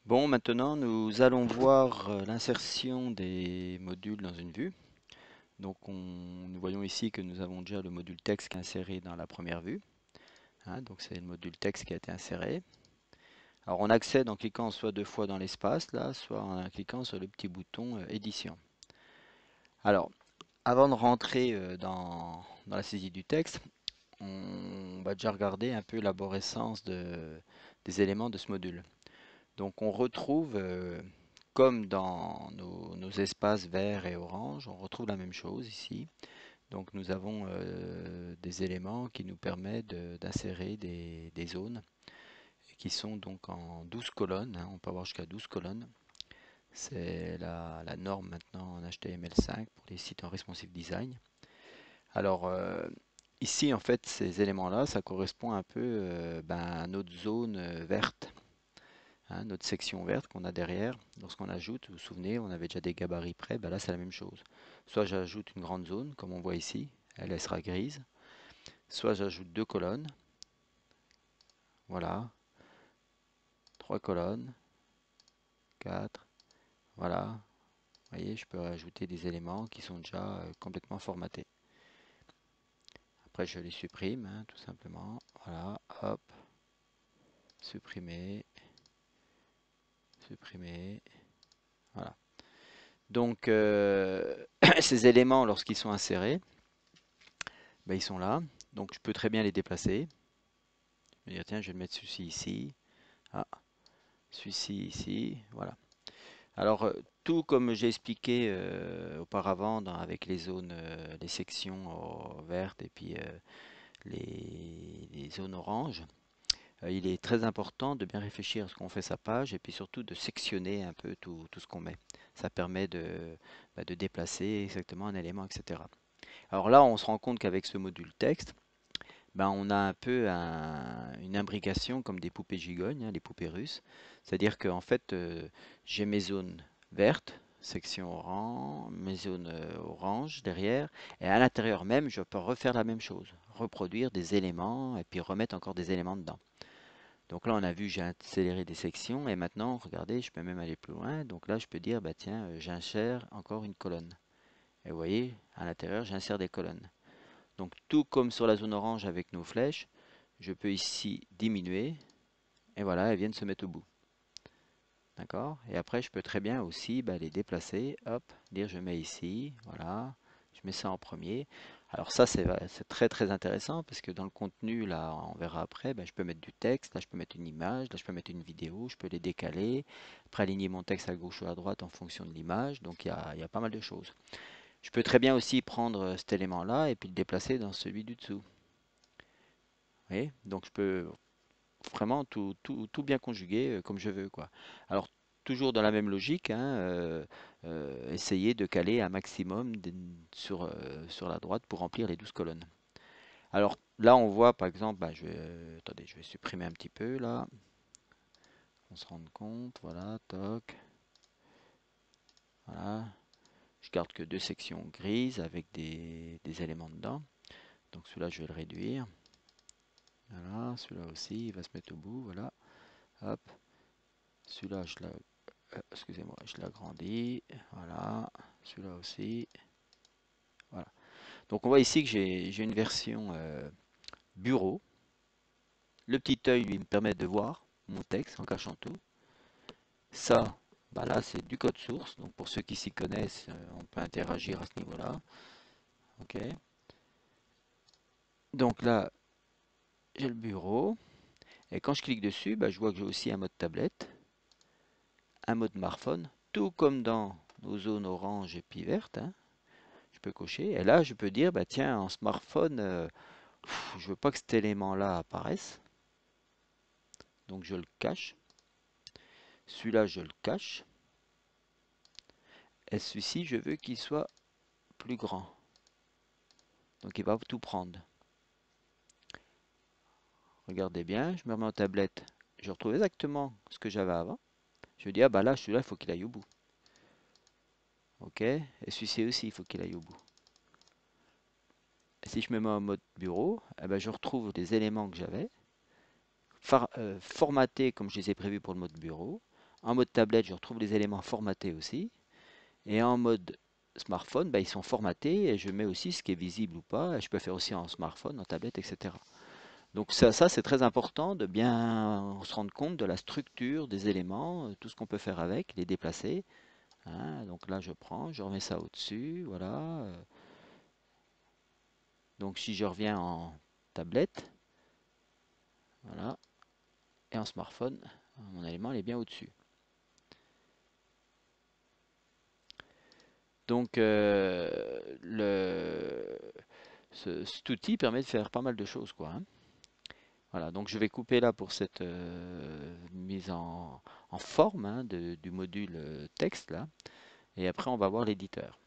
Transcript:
Bon, maintenant nous allons voir l'insertion des modules dans une vue. Donc nous voyons ici que nous avons déjà le module texte qui est inséré dans la première vue. Donc c'est le module texte qui a été inséré. Alors on accède en cliquant soit deux fois dans l'espace, là, soit en cliquant sur le petit bouton édition. Alors, avant de rentrer dans la saisie du texte, on va déjà regarder un peu l'arborescence des éléments de ce module. Donc on retrouve, comme dans nos espaces verts et orange, on retrouve la même chose ici. Donc nous avons des éléments qui nous permettent d'insérer des zones qui sont donc en 12 colonnes. On peut avoir jusqu'à 12 colonnes. C'est la norme maintenant en HTML5 pour les sites en responsive design. Alors ici en fait ces éléments-là, ça correspond un peu à notre zone verte. Notre section verte qu'on a derrière, lorsqu'on ajoute, vous vous souvenez, on avait déjà des gabarits prêts, là c'est la même chose. Soit j'ajoute une grande zone, comme on voit ici, elle sera grise. Soit j'ajoute deux colonnes, voilà, trois colonnes, quatre, voilà. Vous voyez, je peux ajouter des éléments qui sont déjà complètement formatés. Après je les supprime, tout simplement. Voilà, hop, supprimer, supprimer, voilà. Donc ces éléments, lorsqu'ils sont insérés, ils sont là. Donc je peux très bien les déplacer. Je vais dire, tiens, je vais mettre celui-ci ici. Ah, celui-ci ici. Voilà. Alors, tout comme j'ai expliqué auparavant avec les zones, les sections vertes et puis les zones oranges, il est très important de bien réfléchir à ce qu'on fait sa page et puis surtout de sectionner un peu tout ce qu'on met. Ça permet de déplacer exactement un élément, etc. Alors là, on se rend compte qu'avec ce module texte, on a un peu une imbrication comme des poupées gigognes, les poupées russes. C'est-à-dire qu'en fait, j'ai mes zones vertes, section orange, mes zones orange derrière, et à l'intérieur même, je peux refaire la même chose, reproduire des éléments et puis remettre encore des éléments dedans. Donc là, on a vu, j'ai accéléré des sections, et maintenant, regardez, je peux même aller plus loin. Donc là, je peux dire, tiens, j'insère encore une colonne. Et vous voyez, à l'intérieur, j'insère des colonnes. Donc tout comme sur la zone orange avec nos flèches, je peux ici diminuer et voilà, elles viennent se mettre au bout. D'accord? Et après, je peux très bien aussi les déplacer. Hop, dire je mets ici, voilà, je mets ça en premier. Alors ça, c'est très très intéressant parce que dans le contenu, là, on verra après, je peux mettre du texte, là, je peux mettre une image, là, je peux mettre une vidéo, je peux les décaler, après aligner mon texte à gauche ou à droite en fonction de l'image. Donc il y a pas mal de choses. Je peux très bien aussi prendre cet élément-là et puis le déplacer dans celui du dessous. Vous voyez? Donc je peux vraiment tout bien conjuguer comme je veux, quoi. Alors toujours dans la même logique, essayer de caler un maximum sur la droite pour remplir les 12 colonnes. Alors là on voit par exemple, attendez, je vais supprimer un petit peu là, on se rende compte, voilà, toc, voilà. Je garde que deux sections grises avec des éléments dedans. Donc celui-là je vais le réduire. Voilà, celui-là aussi, il va se mettre au bout, voilà. Hop, celui-là excusez-moi, je l'agrandis. Voilà, celui-là aussi. Voilà. Donc on voit ici que j'ai une version bureau. Le petit œil lui me permet de voir mon texte en cachant tout. Ça, là c'est du code source. Donc pour ceux qui s'y connaissent, on peut interagir à ce niveau-là. Ok. Donc là, j'ai le bureau. Et quand je clique dessus, je vois que j'ai aussi un mode tablette, un mode smartphone, tout comme dans nos zones orange et puis verte. Je peux cocher. Et là, je peux dire, tiens, en smartphone, je veux pas que cet élément-là apparaisse. Donc je le cache. Celui-là, je le cache. Et celui-ci, je veux qu'il soit plus grand. Donc il va tout prendre. Regardez bien, je me remets en tablette. Je retrouve exactement ce que j'avais avant. Je me dis, là, celui-là, il faut qu'il aille au bout. Ok. Et celui-ci aussi, il faut qu'il aille au bout. Et si je me mets en mode bureau, je retrouve les éléments que j'avais, formatés comme je les ai prévus pour le mode bureau, En mode tablette, je retrouve les éléments formatés aussi. Et en mode smartphone, bah, ils sont formatés et je mets aussi ce qui est visible ou pas. Et je peux faire aussi en smartphone, en tablette, etc. Donc ça c'est très important de bien se rendre compte de la structure des éléments, tout ce qu'on peut faire avec, les déplacer, hein. Donc là je prends, je remets ça au-dessus, voilà. Donc si je reviens en tablette, voilà, et en smartphone, mon élément il est bien au-dessus. Donc cet outil permet de faire pas mal de choses, quoi, hein. Voilà, donc je vais couper là pour cette mise en forme, hein, du module texte là, et après on va voir l'éditeur.